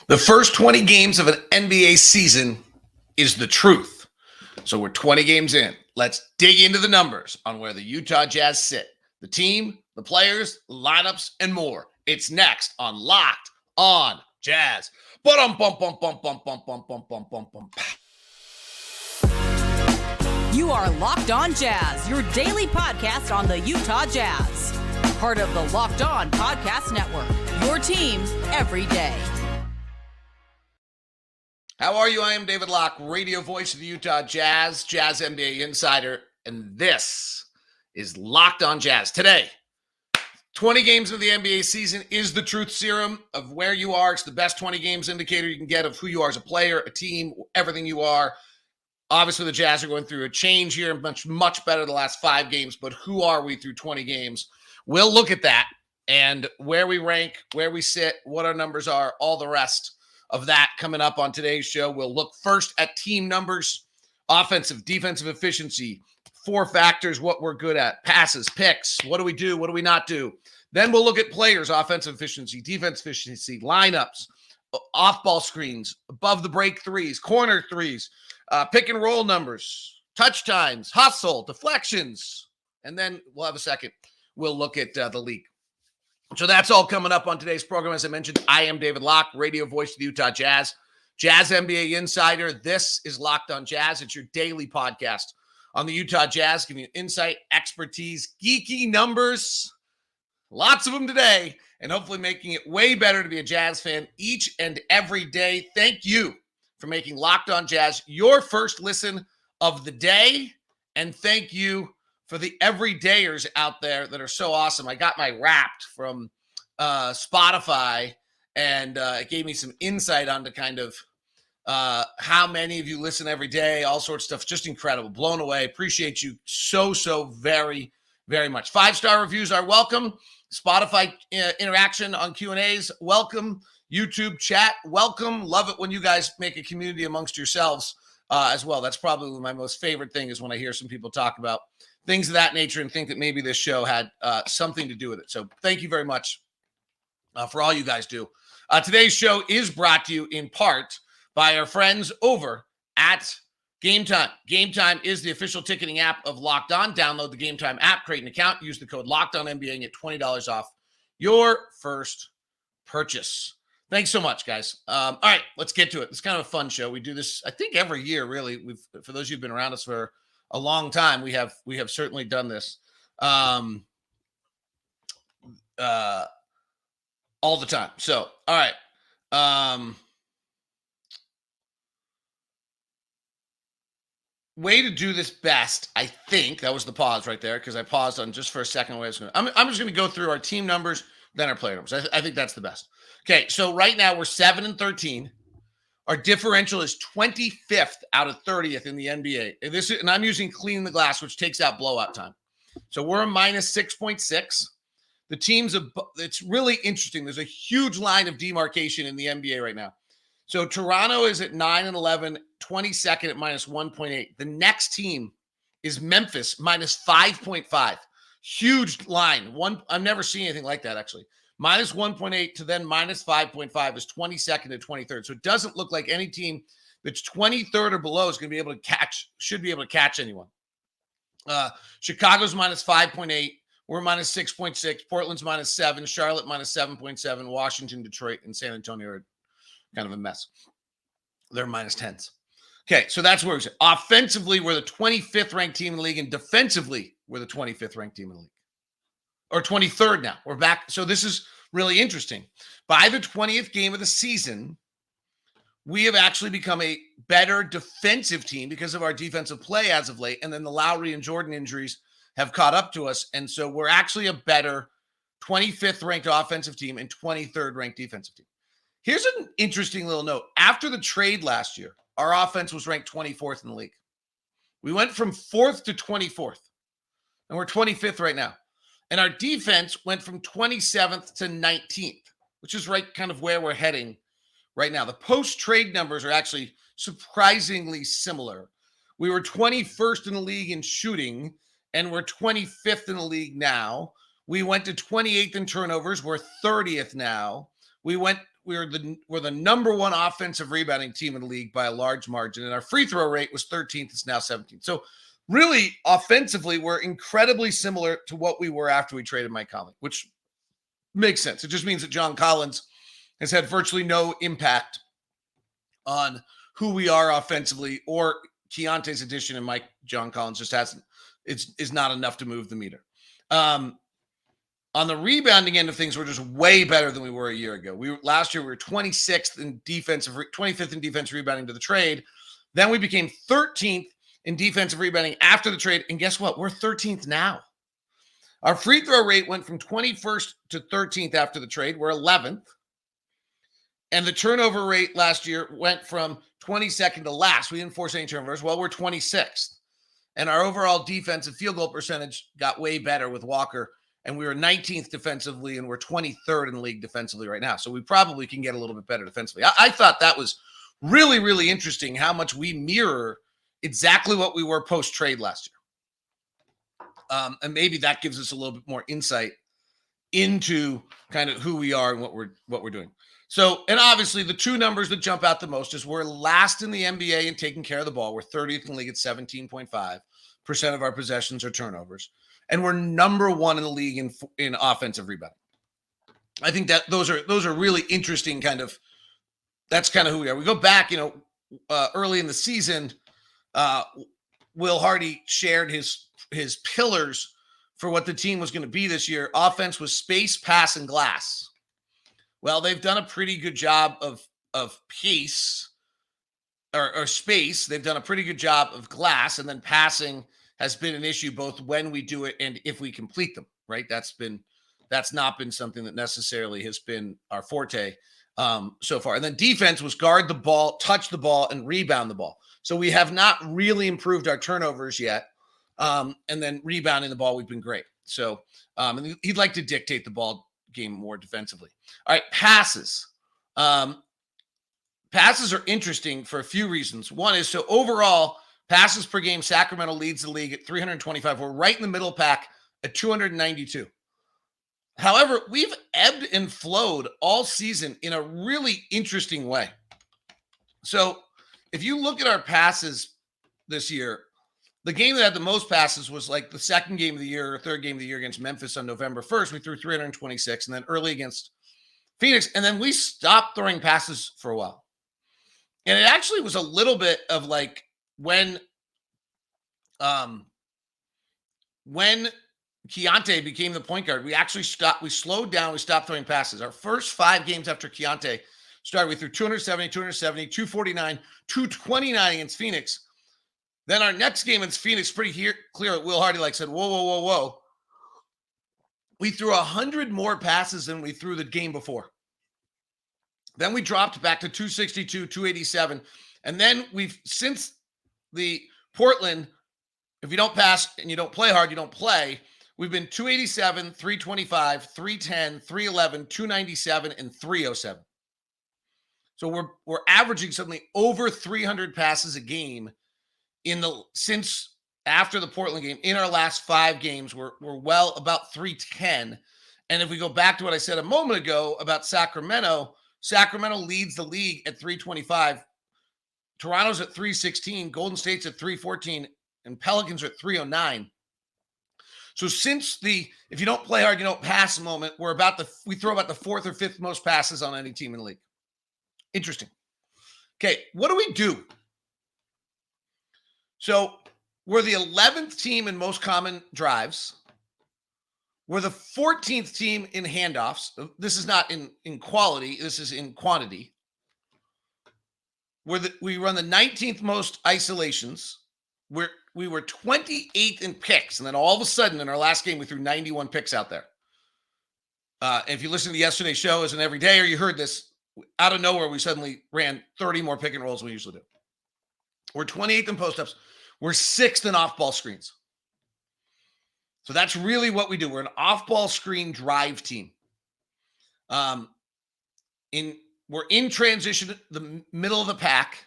The first 20 games of an NBA season is the truth. So we're 20 games in. Let's dig into the numbers on where the Utah Jazz sit. The team, the players, the lineups, and more. It's next on Locked On Jazz. You are Locked On Jazz, your daily podcast on the Utah Jazz. Part of the Locked On Podcast Network, your team every day. How are you? I am David Locke, radio voice of the Utah Jazz, Jazz NBA insider, and this is Locked On Jazz. Today, 20 games of the NBA season is the truth serum of where you are. It's the best 20 games indicator you can get of who you are as a player, a team, everything you are. Obviously, the Jazz are going through a change here, much better the last 5 games, but who are we through 20 games? We'll look at that and where we rank, where we sit, what our numbers are, all the rest of that coming up on today's show. We'll look first at team numbers, offensive, defensive efficiency, 4 factors, what we're good at, passes, picks, what do we do, what do we not do? Then we'll look at players, offensive efficiency, defense efficiency, lineups, off-ball screens, above the break threes, corner threes, pick and roll numbers, touch times, hustle, deflections, and then we'll have a second. We'll look at the league. So that's all coming up on today's program. As I mentioned, I am David Locke, radio voice of the Utah Jazz, Jazz NBA insider. This is Locked On Jazz. It's your daily podcast on the Utah Jazz, giving you insight, expertise, geeky numbers, lots of them today, and hopefully making it way better to be a Jazz fan each and every day. Thank you for making Locked On Jazz your first listen of the day, and thank you for the everydayers out there that are so awesome. I got my Wrapped from Spotify, and it gave me some insight onto kind of how many of you listen every day, all sorts of stuff. Just incredible. Blown away. Appreciate you so very, very much. 5-star reviews are welcome. Spotify interaction on Q&As, welcome. YouTube chat, welcome. Love it when you guys make a community amongst yourselves as well. That's probably my most favorite thing, is when I hear some people talk about things of that nature and think that maybe this show had something to do with it. So thank you very much for all you guys do. Today's show is brought to you in part by our friends over at Game Time. Game Time is the official ticketing app of Locked On. Download the Game Time app, create an account, use the code LOCKEDONNBA and get $20 off your first purchase. Thanks so much, guys. All right, let's get to it. It's kind of a fun show. We do this, I think, every year, really. For those of you who've been around us for a long time, we have certainly done this all the time. So, all right. Way to do this best, I think. That was the pause right there, because I paused on just for a second. I'm just going to go through our team numbers, then our player numbers. I think that's the best. Okay, so right now we're 7-13. Our differential is 25th out of 30th in the NBA. And I'm using clean the glass, which takes out blowout time. So we're a minus 6.6. The teams, it's really interesting. There's a huge line of demarcation in the NBA right now. So Toronto is at 9-11, 22nd at minus 1.8. The next team is Memphis, minus 5.5. Huge line. I've never seen anything like that, actually. Minus 1.8 to then minus 5.5 is 22nd to 23rd. So it doesn't look like any team that's 23rd or below is going to be able to should be able to catch anyone. Chicago's minus 5.8. We're minus 6.6. Portland's minus 7. Charlotte minus 7.7. Washington, Detroit, and San Antonio are kind of a mess. They're minus 10s. Okay, so that's where we're at. Offensively, we're the 25th ranked team in the league, and defensively, we're the 25th ranked team in the league. Or 23rd now. We're back. So this is really interesting. By the 20th game of the season, we have actually become a better defensive team because of our defensive play as of late. And then the Lowry and Jordan injuries have caught up to us. And so we're actually a better 25th ranked offensive team and 23rd ranked defensive team. Here's an interesting little note. After the trade last year, our offense was ranked 24th in the league. We went from 4th to 24th. And we're 25th right now. And our defense went from 27th to 19th, which is right kind of where we're heading right now. The post-trade numbers are actually surprisingly similar. We were 21st in the league in shooting, and we're 25th in the league now. We went to 28th in turnovers. We're 30th now. We we're the number one offensive rebounding team in the league by a large margin, and our free throw rate was 13th. It's now 17th. So really, offensively, we're incredibly similar to what we were after we traded Mike Conley, which makes sense. It just means that John Collins has had virtually no impact on who we are offensively, or Keontae's addition and John Collins just hasn't. Is not enough to move the meter. On the rebounding end of things, we're just way better than we were a year ago. Last year we were 26th in 25th in defensive rebounding to the trade. Then we became 13th in defensive rebounding after the trade, and guess what? We're 13th now. Our free throw rate went from 21st to 13th after the trade. We're 11th. And the turnover rate last year went from 22nd to last. We didn't force any turnovers. Well, we're 26th. And our overall defensive field goal percentage got way better with Walker. And we were 19th defensively, and we're 23rd in the league defensively right now. So we probably can get a little bit better defensively. I thought that was really, really interesting how much we mirror exactly what we were post-trade last year. And maybe that gives us a little bit more insight into kind of who we are and what we're doing. So, and obviously the two numbers that jump out the most is we're last in the NBA in taking care of the ball. We're 30th in the league at 17.5% of our possessions are turnovers. And we're number one in the league in offensive rebounding. I think that those are really interesting that's kind of who we are. We go back, early in the season, Will Hardy shared his pillars for what the team was going to be this year. Offense was space, pass, and glass. Well, they've done a pretty good job of pace or space. They've done a pretty good job of glass, and then passing has been an issue both when we do it and if we complete them, right? That's not been something that necessarily has been our forte so far. And then defense was guard the ball, touch the ball, and rebound the ball. So we have not really improved our turnovers yet. And then rebounding the ball, we've been great. So and he'd like to dictate the ball game more defensively. All right, passes. Passes are interesting for a few reasons. One is, so overall, passes per game, Sacramento leads the league at 325. We're right in the middle pack at 292. However, we've ebbed and flowed all season in a really interesting way. So if you look at our passes this year, the game that had the most passes was like the second game of the year or third game of the year against Memphis on November 1st. We threw 326, and then early against Phoenix. And then we stopped throwing passes for a while. And it actually was a little bit of like when Keontae became the point guard, we slowed down, we stopped throwing passes. Our first 5 games after Keontae started, we threw 270, 249, 229 against Phoenix. Then our next game against Phoenix, pretty clear that Will Hardy said, whoa. We threw 100 more passes than we threw the game before. Then we dropped back to 262, 287. And then since the Portland, if you don't pass and you don't play hard, you don't play. We've been 287, 325, 310, 311, 297, and 307. So we're averaging something over 300 passes a game since after the Portland game. In our last 5 games, we're well about 310. And if we go back to what I said a moment ago about Sacramento leads the league at 325. Toronto's at 316, Golden State's at 314, and Pelicans are at 309. So since if you don't play hard, you don't pass moment, we throw about the 4th or 5th most passes on any team in the league. Interesting. Okay, what do we do? So we're the 11th team in most common drives. We're the 14th team in handoffs. This is not in quality. This is in quantity. We run the 19th most isolations. We were 28th in picks. And then all of a sudden in our last game, we threw 91 picks out there. If you listen to yesterday's show as an everyday, or you heard this, out of nowhere, we suddenly ran 30 more pick and rolls than we usually do. We're 28th in post-ups. We're 6th in off-ball screens. So that's really what we do. We're an off-ball screen drive team. We're in transition, the middle of the pack,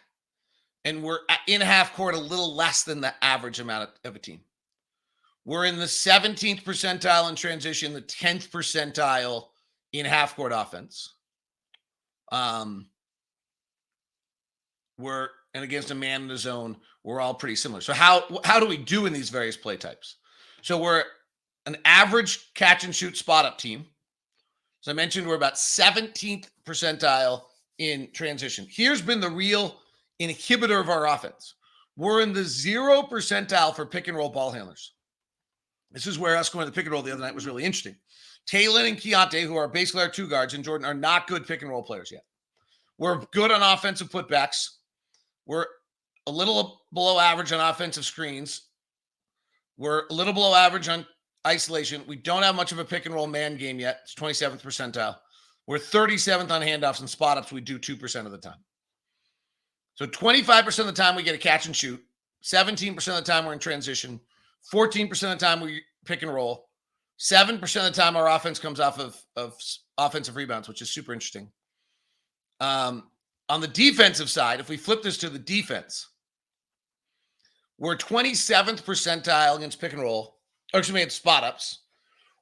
and we're in half court a little less than the average amount of a team. We're in the 17th percentile in transition, the 10th percentile in half court offense. And against a man in the zone, we're all pretty similar. So how do we do in these various play types? So we're an average catch and shoot spot up team. As I mentioned, we're about 17th percentile in transition. Here's been the real inhibitor of our offense. We're in the 0 percentile for pick and roll ball handlers. This is where us going to the pick and roll the other night was really interesting. Taylor and Keontae, who are basically our two guards, and Jordan are not good pick and roll players yet. We're good on offensive putbacks. We're a little below average on offensive screens. We're a little below average on isolation. We don't have much of a pick and roll man game yet. It's 27th percentile. We're 37th on handoffs and spot ups. We do 2% of the time. So 25% of the time we get a catch and shoot. 17% of the time we're in transition. 14% of the time we pick and roll. 7% of the time our offense comes off of offensive rebounds, which is super interesting. On the defensive side, if we flip this to the defense, we're 27th percentile against pick and roll, or excuse me, at spot ups.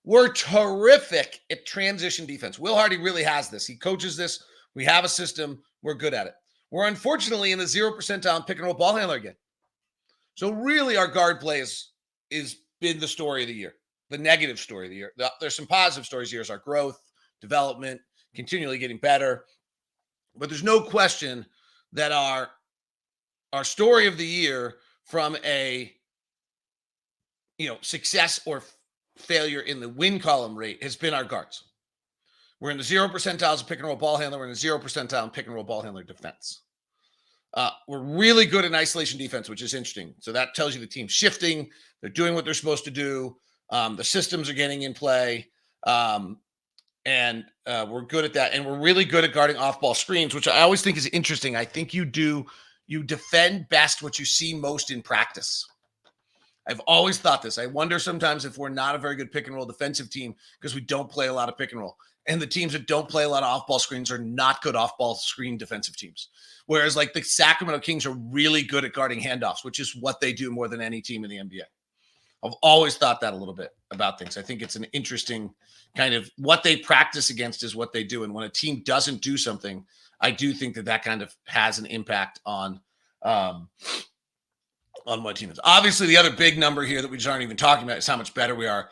We're terrific at transition defense. Will Hardy really has this. He coaches this. We have a system. We're good at it. We're unfortunately in the 0 percentile in pick and roll ball handler again. So really our guard play is been the story of the year, the negative story of the year. There's some positive stories here is our growth, development, continually getting better. But there's no question that our story of the year from a success or failure in the win column rate has been our guards. We're in the 0 percentiles of pick and roll ball handler. We're in the 0 percentile in pick and roll ball handler defense. We're really good in isolation defense, which is interesting. So that tells you the team's shifting. They're doing what they're supposed to do. The systems are getting in play. And we're good at that. And we're really good at guarding off-ball screens, which I always think is interesting. I think you defend best what you see most in practice. I've always thought this. I wonder sometimes if we're not a very good pick and roll defensive team because we don't play a lot of pick and roll. And the teams that don't play a lot of off-ball screens are not good off-ball screen defensive teams. Whereas like the Sacramento Kings are really good at guarding handoffs, which is what they do more than any team in the NBA. I've always thought that a little bit about things. I think it's an interesting kind of what they practice against is what they do. And when a team doesn't do something, I do think that kind of has an impact on what team is. Obviously, the other big number here that we just aren't even talking about is how much better we are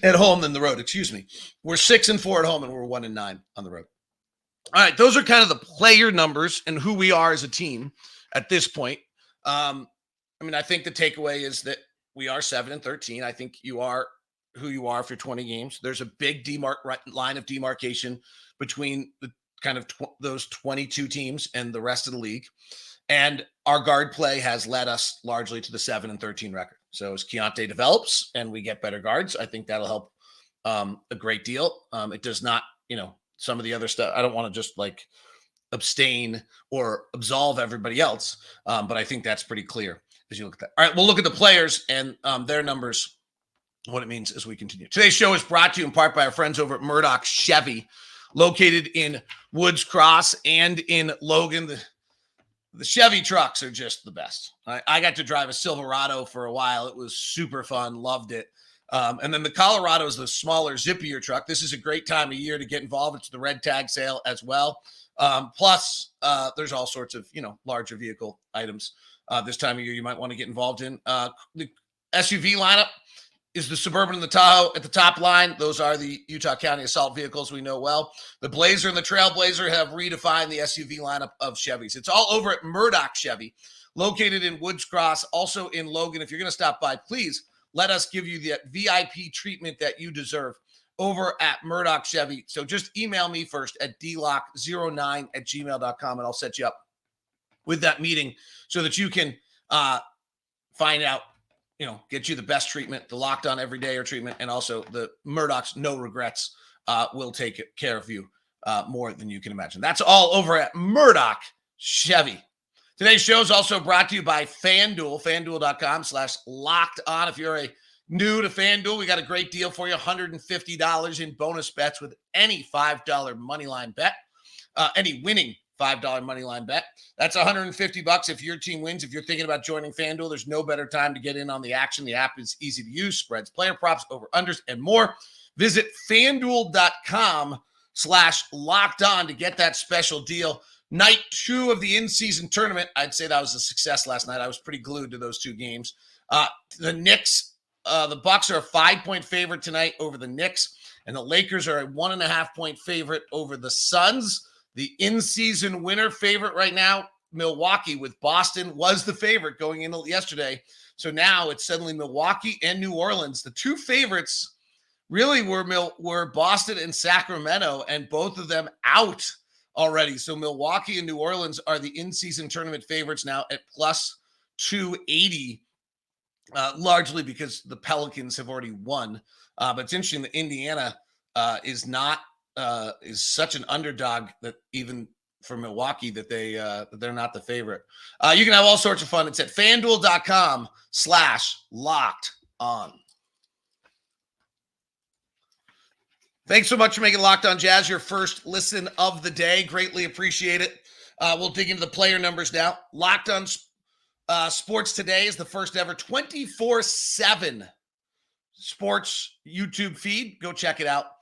at home than the road. Excuse me. We're 6-4 at home and we're 1-9 on the road. All right. Those are kind of the player numbers and who we are as a team at this point. I think the takeaway is that we are 7-13. I think you are who you are for 20 games. There's a big line of demarcation between the kind of those 22 teams and the rest of the league. And our guard play has led us largely to the 7-13 record. So as Keontae develops and we get better guards, I think that'll help a great deal. It does not, some of the other stuff. I don't want to just like abstain or absolve everybody else. But I think that's pretty clear as you look at that. All right, we'll look at the players and their numbers, what it means as we continue. Today's show is brought to you in part by our friends over at Murdoch Chevy, located in Woods Cross and in Logan. The Chevy trucks are just the best. I got to drive a Silverado for a while. It was super fun. Loved it. And then the Colorado is the smaller, zippier truck. This is a great time of year to get involved. It's the red tag sale as well. Plus, there's all sorts of, larger vehicle items this time of year you might want to get involved in. The SUV lineup is the Suburban and the Tahoe at the top line. Those are the Utah County assault vehicles we know well. The Blazer and the Trailblazer have redefined the SUV lineup of Chevys. It's all over at Murdoch Chevy, located in Woods Cross, also in Logan. If you're going to stop by, please let us give you the VIP treatment that you deserve over at Murdoch Chevy. So just email me first at dlock09@gmail.com, and I'll set you up with that meeting so that you can find out, get you the best treatment, the Locked On Every Day or treatment, and also the Murdoch's No Regrets will take care of you more than you can imagine. That's all over at Murdoch Chevy. Today's show is also brought to you by FanDuel, FanDuel.com/LockedOn. If you're new to FanDuel, we got a great deal for you, $150 in bonus bets with any $5 moneyline bet, any winning $5 money line bet. That's $150 if your team wins. If you're thinking about joining FanDuel, there's no better time to get in on the action. The app is easy to use, spreads, player props, over-unders, and more. Visit FanDuel.com YouTube.com/locked-on to get that special deal. Night 2 of the in-season tournament. I'd say that was a success last night. I was pretty glued to those 2 games. The Knicks, the Bucks are a 5-point favorite tonight over the Knicks, and the Lakers are a 1.5-point favorite over the Suns. The in-season winner favorite right now, Milwaukee, with Boston was the favorite going into yesterday. So now it's suddenly Milwaukee and New Orleans. The 2 favorites really were Boston and Sacramento, and both of them out already. So Milwaukee and New Orleans are the in-season tournament favorites now at plus 280, largely because the Pelicans have already won. But it's interesting that Indiana is such an underdog that even for Milwaukee that they're not the favorite. You can have all sorts of fun. It's at FanDuel.com/locked-on. Thanks so much for making Locked On Jazz your first listen of the day. Greatly appreciate it. We'll dig into the player numbers now. Locked On Sports Today is the first ever 24/7 sports YouTube feed. Go check it out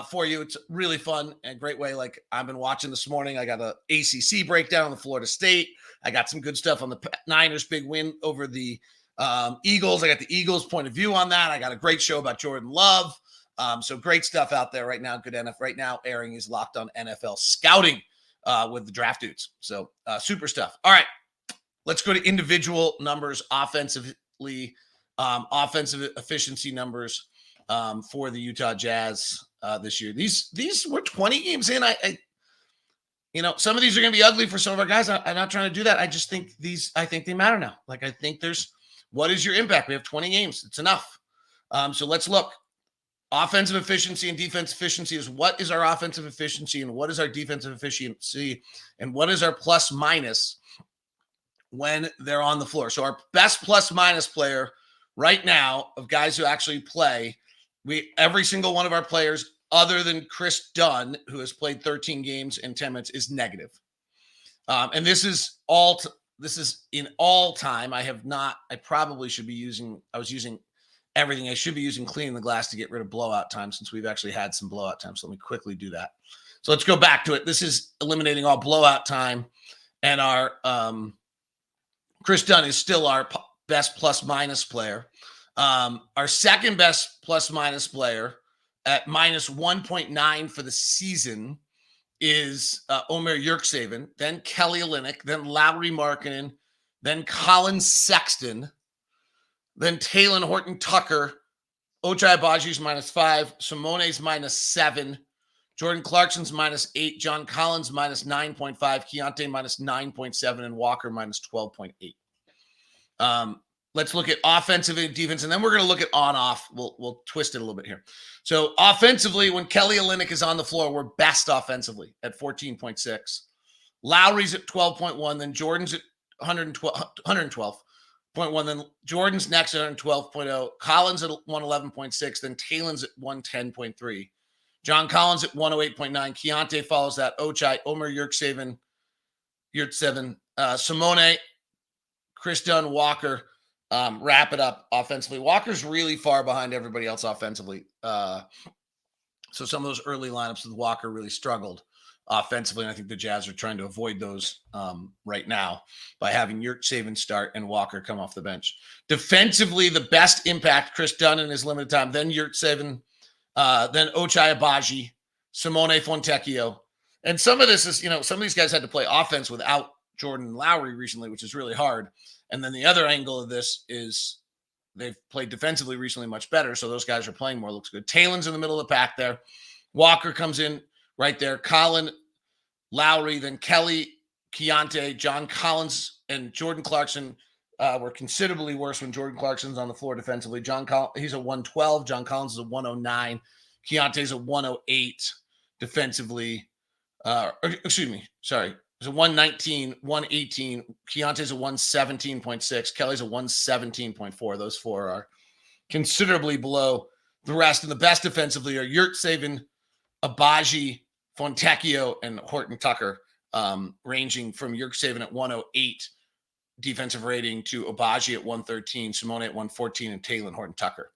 for you. It's really fun and great way. Like I've been watching this morning. I got a ACC breakdown on the Florida State. I got some good stuff on the Niners' big win over the Eagles. I got the Eagles' point of view on that. I got a great show about Jordan Love. So great stuff out there right now. Good NFL right now. Airing is Locked On NFL Scouting with the draft dudes. So super stuff. All right, let's go to individual numbers offensively. Offensive efficiency numbers for the Utah Jazz this year. These were 20 games in. I some of these are going to be ugly for some of our guys. I'm not trying to do that. I just think I think they matter now. Like I think what is your impact? We have 20 games. It's enough. So let's look. Offensive efficiency and defense efficiency is what is our offensive efficiency and what is our defensive efficiency and what is our plus minus when they're on the floor. So our best plus minus player right now of guys who actually play, every single one of our players other than Chris Dunn, who has played 13 games in 10 minutes, is negative. And this is in all time. I was using everything. I should be using cleaning the glass to get rid of blowout time since we've actually had some blowout time. So let me quickly do that. So let's go back to it. This is eliminating all blowout time. And our Chris Dunn is still our best plus minus player. Our second best plus minus player at minus 1.9 for the season is Omer Yurtseven, then Kelly Olynyk, then Lauri Markkanen, then Colin Sexton, then Talen Horton-Tucker. Ochai Agbaji's -5. Simone's -7. Jordan Clarkson's -8. John Collins -9.5. Keontae -9.7. And Walker -12.8. Let's look at offensive and defense, and then we're going to look at on-off. We'll twist it a little bit here. So offensively, when Kelly Olynyk is on the floor, we're best offensively at 14.6. Lowry's at 12.1. Then Jordan's at 112.1. Then Jordan's next at 112.0. Collins at 111.6. Then Talen's at 110.3. John Collins at 108.9. Keontae follows that. Ochai, Omer Yurtseven, Simone, Chris Dunn, Walker. Wrap it up offensively. Walker's really far behind everybody else offensively. So some of those early lineups with Walker really struggled offensively, and I think the Jazz are trying to avoid those right now by having Yurtseven start and Walker come off the bench. Defensively, the best impact, Chris Dunn in his limited time, then Yurtseven, then Ochai Agbaji, Simone Fontecchio. And some of this is, some of these guys had to play offense without Jordan and Lowry recently, which is really hard. And then the other angle of this is they've played defensively recently much better, so those guys are playing more. Looks good. Talen's in the middle of the pack there. Walker comes in right there. Colin, Lowry, then Kelly, Keontae, John Collins, and Jordan Clarkson were considerably worse when Jordan Clarkson's on the floor defensively. He's a 112. John Collins is a 109. Keontae's a 108 defensively. It's a 119, 118. Keontae's a 117.6. Kelly's a 117.4. Those four are considerably below the rest. And the best defensively are Yurtseven, Agbaji, Fontecchio, and Horton-Tucker, ranging from Yurtseven at 108 defensive rating to Agbaji at 113, Simone at 114, and Talen Horton-Tucker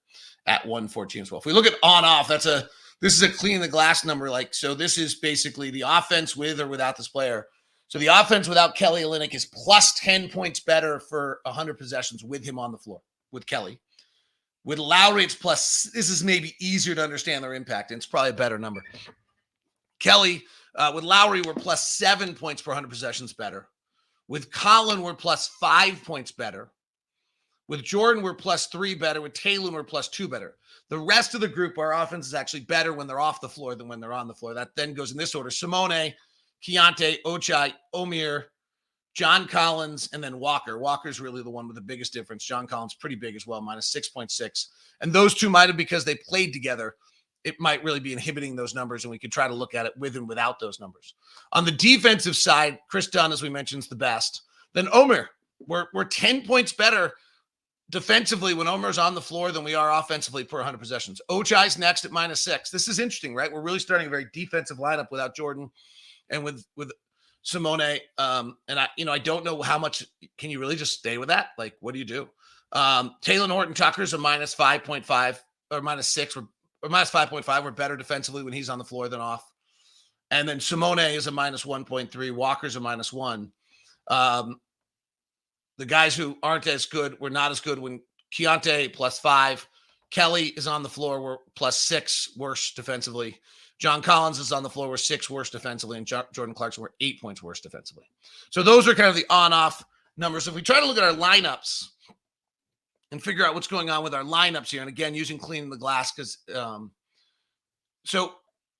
at 114 as well. If we look at on-off, this is a clean the glass number. So this is basically the offense with or without this player. So the offense without Kelly Olynyk is plus 10 points better for 100 possessions with him on the floor, with Kelly. With Lowry, it's plus, this is maybe easier to understand their impact, and it's probably a better number. Kelly, with Lowry, we're plus 7 points per 100 possessions better. With Colin, we're plus 5 points better. With Jordan, we're plus 3 better. With Taylor, we're plus 2 better. The rest of the group, our offense is actually better when they're off the floor than when they're on the floor. That then goes in this order: Simone, Keontae, Ochai, Omer, John Collins, and then Walker. Walker's really the one with the biggest difference. John Collins pretty big as well, minus 6.6. And those two might have, because they played together, it might really be inhibiting those numbers, and we could try to look at it with and without those numbers. On the defensive side, Chris Dunn, as we mentioned, is the best. Then Omer, we're 10 points better defensively when Omer's on the floor than we are offensively per 100 possessions. Ochai's next at minus 6. This is interesting, right? We're really starting a very defensive lineup without Jordan and with Simone. And I don't know how much. Can you really just stay with that? Like, what do you do? Taylor Horton Tucker's a minus 5.5 or minus 6 or minus 5.5. We're better defensively when he's on the floor than off. And then Simone is a minus 1.3. Walker's a minus 1. The guys who aren't as good were not as good when Keontae plus 5. Kelly is on the floor. We're plus 6 worse defensively. John Collins is on the floor. We're 6 worse defensively. And Jordan Clarkson, we're 8 points worse defensively. So those are kind of the on-off numbers. If we try to look at our lineups and figure out what's going on with our lineups here, and again, using cleaning the glass, because so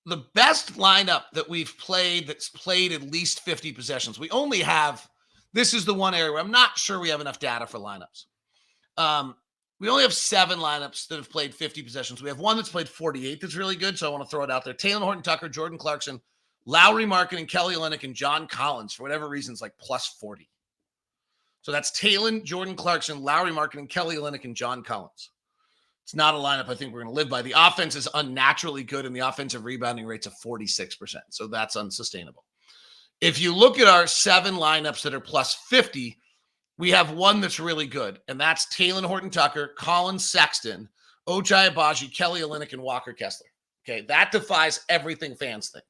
the best lineup that we've played that's played at least 50 possessions, we only have, this is the one area where I'm not sure we have enough data for lineups. We only have 7 lineups that have played 50 possessions. We have one that's played 48 that's really good, so I want to throw it out there. Taylor Horton Tucker, Jordan Clarkson, Lowry Markkanen, Kelly Olynyk, and John Collins, for whatever reason, is like plus 40. So that's Taylor, Jordan Clarkson, Lowry Markkanen, Kelly Olynyk, and John Collins. It's not a lineup I think we're going to live by. The offense is unnaturally good, and the offensive rebounding rate's of 46%. So that's unsustainable. If you look at our 7 lineups that are plus 50, we have one that's really good, and that's Taylor Horton Tucker, Colin Sexton, Ochai Agbaji, Kelly Olynyk, and Walker Kessler. Okay, that defies everything fans think.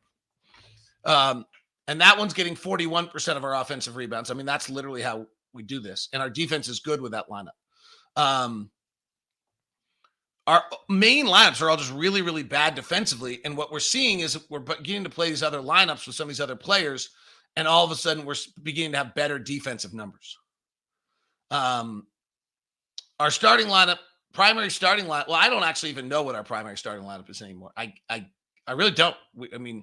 And that one's getting 41% of our offensive rebounds. I mean, that's literally how we do this, and our defense is good with that lineup. Our main lineups are all just really, really bad defensively, and what we're seeing is we're beginning to play these other lineups with some of these other players, and all of a sudden we're beginning to have better defensive numbers. Our starting lineup, primary starting lineup. Well, I don't actually even know what our primary starting lineup is anymore. I really don't. I mean,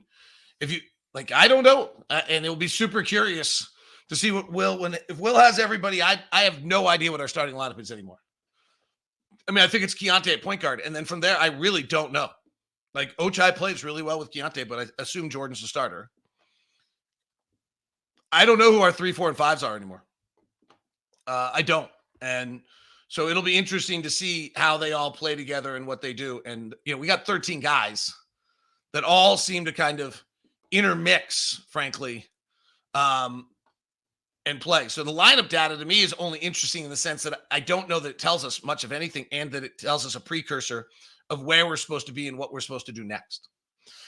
if you like, I don't know, and it will be super curious to see what if Will has everybody. I have no idea what our starting lineup is anymore. I mean, I think it's Keontae at point guard, and then from there, I really don't know. Like, Ochai plays really well with Keontae, but I assume Jordan's the starter. I don't know who our 3, 4, and 5s are anymore. I don't. And so it'll be interesting to see how they all play together and what they do. And, we got 13 guys that all seem to kind of intermix, frankly, and play. So the lineup data to me is only interesting in the sense that I don't know that it tells us much of anything, and that it tells us a precursor of where we're supposed to be and what we're supposed to do next.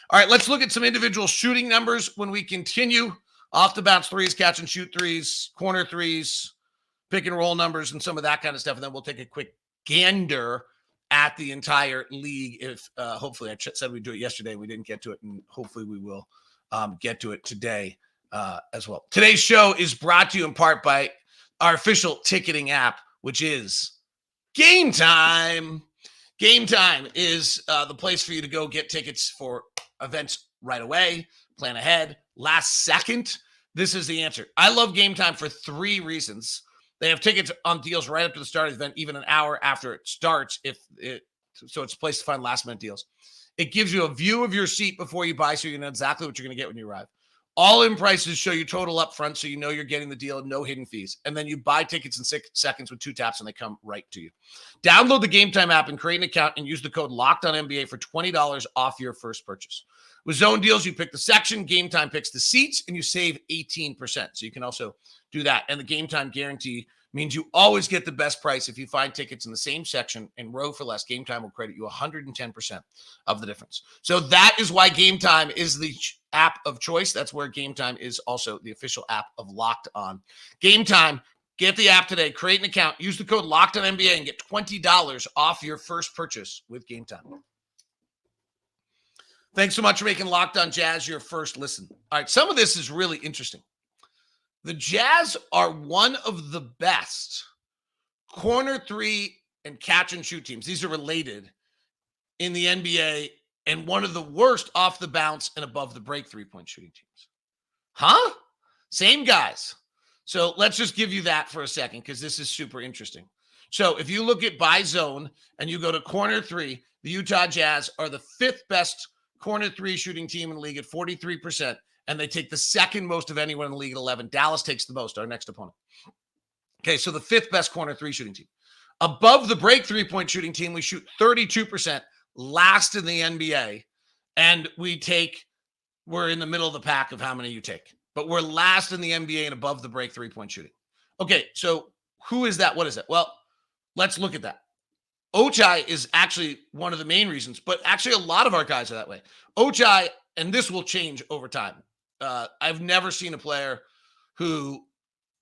All right, let's look at some individual shooting numbers when we continue. Off the bounce threes, catch and shoot threes, corner threes, pick and roll numbers, and some of that kind of stuff. And then we'll take a quick gander at the entire league. If hopefully, I said we'd do it yesterday, we didn't get to it, and hopefully we will get to it today as well. Today's show is brought to you in part by our official ticketing app, which is Game Time. Game Time is the place for you to go get tickets for events right away, plan ahead, last second. This is the answer. I love Game Time for 3 reasons. They have tickets on deals right up to the start of the event, even an hour after it starts. So it's a place to find last minute deals. It gives you a view of your seat before you buy, so you know exactly what you're going to get when you arrive. All-in prices show you total up front, so you know you're getting the deal, no hidden fees. And then you buy tickets in 6 seconds with 2 taps, and they come right to you. Download the Game Time app and create an account and use the code LOCKEDONNBA for $20 off your first purchase. With zone deals, you pick the section, Game Time picks the seats, and you save 18%. So you can also do that. And the Game Time guarantee means you always get the best price if you find tickets in the same section and row for less. Game Time will credit you 110% of the difference. So that is why Game Time is the app of choice. That's where Game Time is also the official app of Locked On. Game Time, get the app today, create an account, use the code LOCKEDONNBA and get $20 off your first purchase with Game Time. Thanks so much for making Locked On Jazz your first listen. All right, some of this is really interesting. The Jazz are one of the best corner three and catch and shoot teams. These are related in the NBA, and one of the worst off the bounce and above the break 3-point shooting teams. Huh? Same guys. So let's just give you that for a second because this is super interesting. So if you look at by zone and you go to corner three, the Utah Jazz are the fifth best corner three shooting team in the league at 43%. And they take the second most of anyone in the league at 11. Dallas takes the most, our next opponent. Okay, so the fifth best corner three shooting team. Above the break 3-point shooting team, we shoot 32%, last in the NBA. And we're in the middle of the pack of how many you take. But we're last in the NBA and above the break 3-point shooting. Okay, so who is that? What is it? Well, let's look at that. Ochai is actually one of the main reasons, but actually a lot of our guys are that way. Ochai, and this will change over time. I've never seen a player who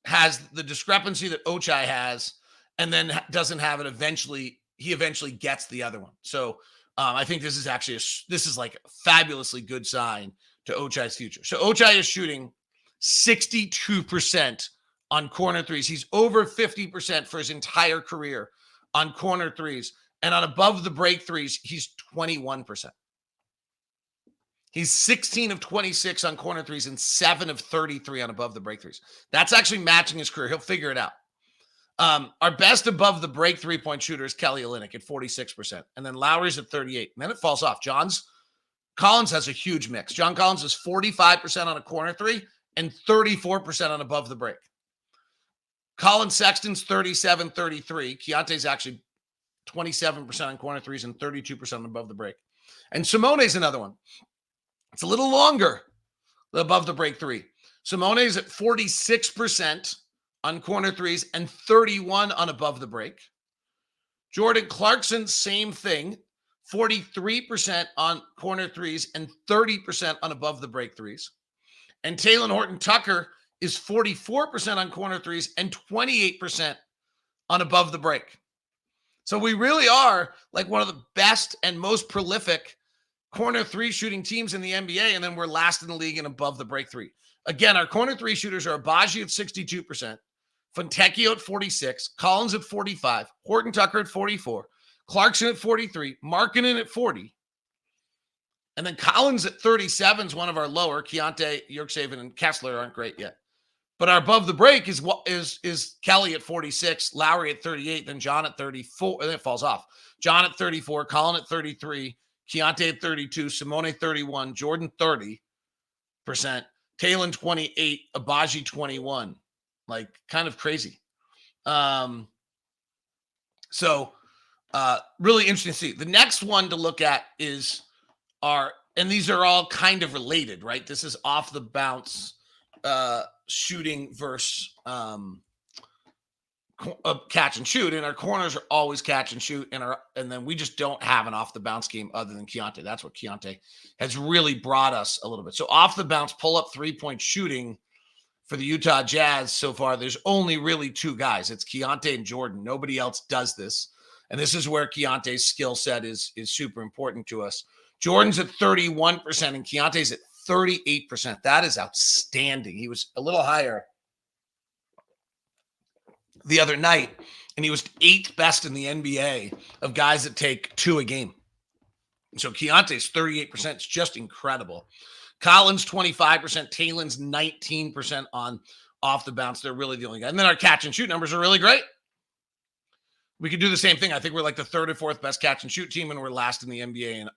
has the discrepancy that Ochai has and then doesn't have it he eventually gets the other one. So I think this is actually like a fabulously good sign to Ochai's future. So Ochai is shooting 62% on corner threes. He's over 50% for his entire career on corner threes. And on above the break threes, he's 21%. He's 16 of 26 on corner threes and 7 of 33 on above the break threes. That's actually matching his career. He'll figure it out. Our best above the break 3-point shooter is Kelly Olynyk at 46%. And then Lowry's at 38. And then it falls off. Collins has a huge mix. John Collins is 45% on a corner three and 34% on above the break. Colin Sexton's 37-33. Keontae's actually 27% on corner threes and 32% on above the break. And Simone's another one. It's a little longer above the break three. Simone's at 46% on corner threes and 31 on above the break. Jordan Clarkson, same thing, 43% on corner threes and 30% on above the break threes. And Talen Horton-Tucker is 44% on corner threes and 28% on above the break. So we really are like one of the best and most prolific corner three shooting teams in the NBA, and then we're last in the league and above the break three. Again, our corner three shooters are Agbaji at 62%, Fontecchio at 46, Collins at 45, Horton-Tucker at 44, Clarkson at 43, Markkanen at 40, and then Collins at 37 is one of our lower. Keontae, Yurtseven, and Kessler aren't great yet. But our above the break is Kelly at 46, Lowry at 38, then John at 34, and then it falls off. John at 34, Colin at 33, Keontae at 32, Simone 31, Jordan 30%, Talen 28, Agbaji 21. Like, kind of crazy. So really interesting to see. The next one to look at is and these are all kind of related, right? This is off the bounce shooting versus catch and shoot, and our corners are always catch and shoot, and then we just don't have an off the bounce game other than Keontae. That's what Keontae has really brought us a little bit. So off the bounce, pull up 3-point shooting for the Utah Jazz so far, there's only really two guys. It's Keontae and Jordan. Nobody else does this, and this is where Keontae's skill set is super important to us. Jordan's at 31% and Keontae's at 38%. That is outstanding. He was a little higher the other night, and he was 8th best in the NBA of guys that take 2 a game. So Keontae's 38%. It's just incredible. Collins 25%, Talen's 19% on off the bounce. They're really the only guy. And then our catch and shoot numbers are really great. We could do the same thing. I think we're like the 3rd or 4th best catch and shoot team, and we're last in the NBA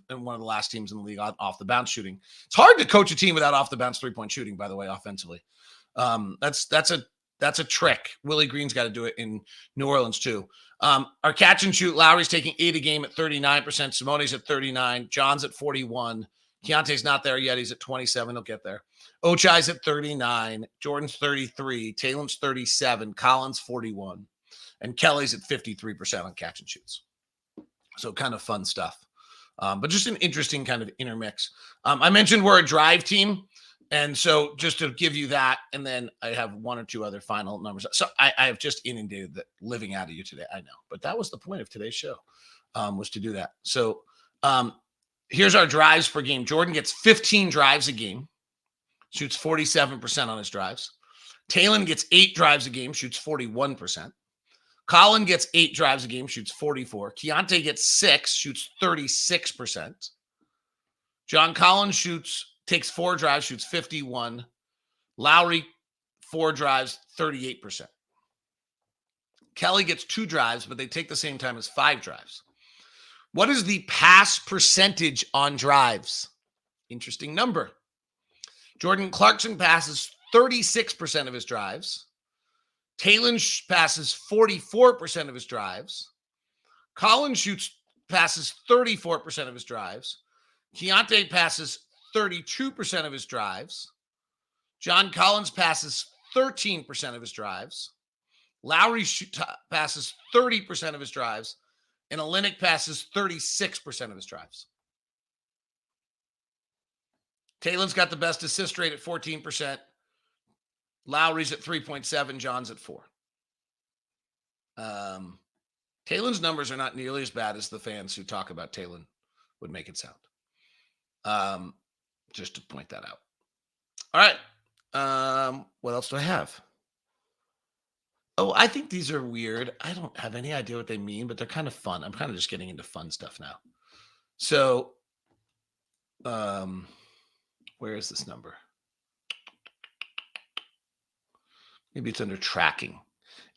and one of the last teams in the league on off the bounce shooting. It's hard to coach a team without off the bounce 3-point shooting, by the way, offensively. That's a trick. Willie Green's got to do it in New Orleans too. Our catch and shoot, Lowry's taking 8 a game at 39%. Simone's at 39. John's at 41. Keontae's not there yet. He's at 27. He'll get there. Ochai's at 39. Jordan's 33. Taylor's 37. Collins 41. And Kelly's at 53% on catch and shoots. So kind of fun stuff. But just an interesting kind of intermix. I mentioned we're a drive team. And so just to give you that, and then I have one or two other final numbers. So I have just inundated the living out of you today. I know. But that was the point of today's show, was to do that. So here's our drives per game. Jordan gets 15 drives a game, shoots 47% on his drives. Taylor gets 8 drives a game, shoots 41%. Colin gets 8 drives a game, shoots 44. Keontae gets 6, shoots 36%. John Collins takes 4 drives, shoots 51. Lowry, 4 drives, 38%. Kelly gets 2 drives, but they take the same time as 5 drives. What is the pass percentage on drives? Interesting number. Jordan Clarkson passes 36% of his drives. Taylor passes 44% of his drives. Colin passes 34% of his drives. Keontae passes 32% of his drives. John Collins passes 13% of his drives. Lowry passes 30% of his drives. And Olynyk passes 36% of his drives. Taylor's got the best assist rate at 14%. Lowry's at 3.7. John's at 4. Taylor's numbers are not nearly as bad as the fans who talk about Taylor would make it sound. Just to point that out. All right. What else do I have? Oh, I think these are weird. I don't have any idea what they mean, but they're kind of fun. I'm kind of just getting into fun stuff now. So, where is this number? Maybe it's under tracking.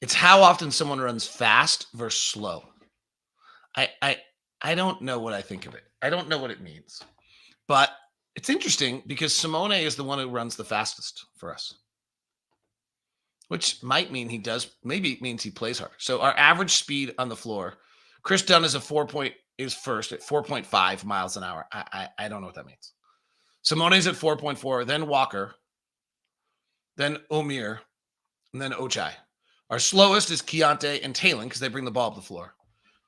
It's how often someone runs fast versus slow. I don't know what I think of it. I don't know what it means. But it's interesting because Simone is the one who runs the fastest for us. Which might mean maybe it means he plays harder. So our average speed on the floor, Chris Dunn is first at 4.5 miles an hour. I don't know what that means. Simone's at 4.4, then Walker, then Omier, and then Ochai. Our slowest is Keontae and Taylor because they bring the ball up the floor.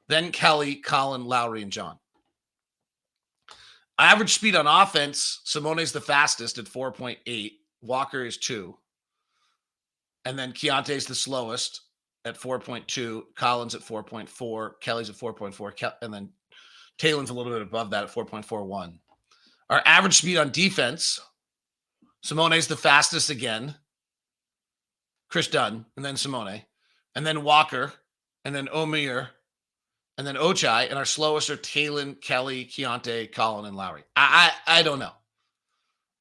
Then Kelly, Colin, Lowry, and John. Average speed on offense, Simone's the fastest at 4.8. Walker is 2. And then Keontae's the slowest at 4.2. Collins at 4.4. Kelly's at 4.4. And then Taylor's a little bit above that at 4.41. Our average speed on defense, Simone's the fastest again. Chris Dunn, and then Simone. And then Walker, and then Omier, and then Ochai. And our slowest are Taylor, Kelly, Keontae, Colin, and Lowry. I don't know.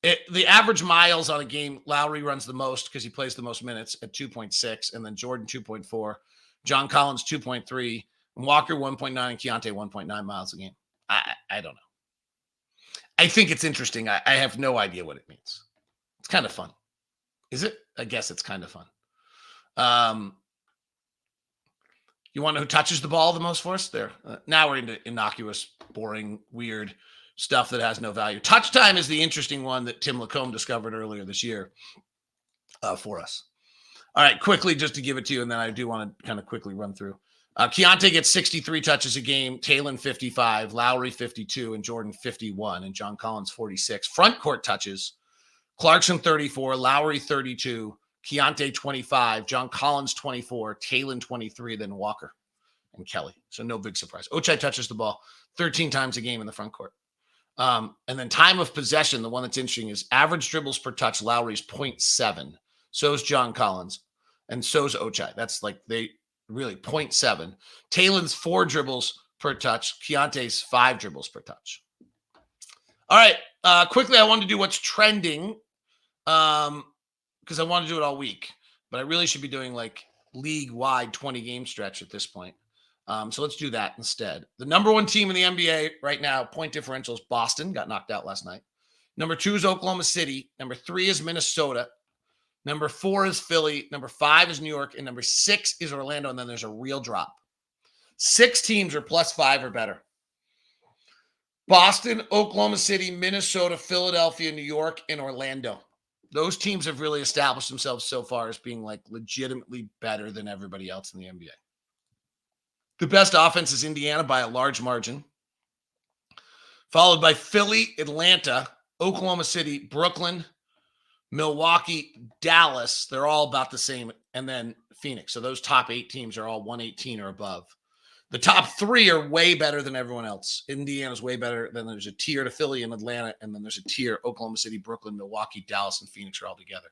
The average miles on a game, Lowry runs the most because he plays the most minutes at 2.6, and then Jordan 2.4, John Collins 2.3, and Walker 1.9, and Keontae 1.9 miles a game. I don't know. I think it's interesting. I have no idea what it means. It's kind of fun. Is it? I guess it's kind of fun. You want to know who touches the ball the most for us? There. Now we're into innocuous, boring, weird stuff that has no value. Touch time is the interesting one that Tim Lacombe discovered earlier this year for us. All right, quickly, just to give it to you, and then I do want to kind of quickly run through. Keontae gets 63 touches a game, Taylor 55, Lowry 52, and Jordan 51, and John Collins 46. Front court touches, Clarkson 34, Lowry 32, Keontae 25, John Collins 24, Taylor 23, then Walker and Kelly. So no big surprise. Ochai touches the ball 13 times a game in the front court. And then time of possession, the one that's interesting is average dribbles per touch. Lowry's 0.7. So is John Collins. And so is Ochai. That's like they really 0.7. Taylor's 4 dribbles per touch. Keontae's 5 dribbles per touch. All right. Quickly, I wanted to do what's trending because I want to do it all week. But I really should be doing like league-wide 20-game stretch at this point. So let's do that instead. The number 1 team in the NBA right now, point differential, is Boston. Got knocked out last night. Number 2 is Oklahoma City. Number 3 is Minnesota. Number 4 is Philly. Number 5 is New York. And number 6 is Orlando. And then there's a real drop. 6 teams are +5 or better. Boston, Oklahoma City, Minnesota, Philadelphia, New York, and Orlando. Those teams have really established themselves so far as being like legitimately better than everybody else in the NBA. The best offense is Indiana by a large margin, followed by Philly, Atlanta, Oklahoma City, Brooklyn, Milwaukee, Dallas. They're all about the same. And then Phoenix. So those top 8 teams are all 118 or above. The top 3 are way better than everyone else. Indiana's way better. Then there's a tier to Philly and Atlanta. And then there's a tier Oklahoma City, Brooklyn, Milwaukee, Dallas, and Phoenix are all together.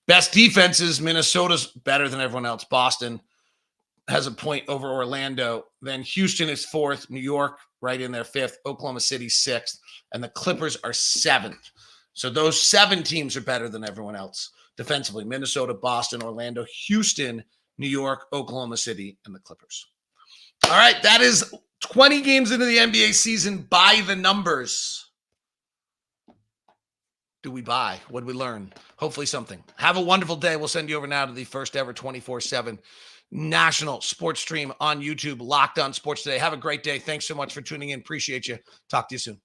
Best defenses, Minnesota's better than everyone else. Boston has a point over Orlando. Then Houston is 4th. New York right in there 5th. Oklahoma City 6th. And the Clippers are 7th. So those 7 teams are better than everyone else defensively. Minnesota, Boston, Orlando, Houston, New York, Oklahoma City, and the Clippers. All right, that is 20 games into the NBA season by the numbers. Do we buy? What did we learn? Hopefully something. Have a wonderful day. We'll send you over now to the first ever 24/7 national sports stream on YouTube, Locked On Sports Today. Have a great day. Thanks so much for tuning in. Appreciate you. Talk to you soon.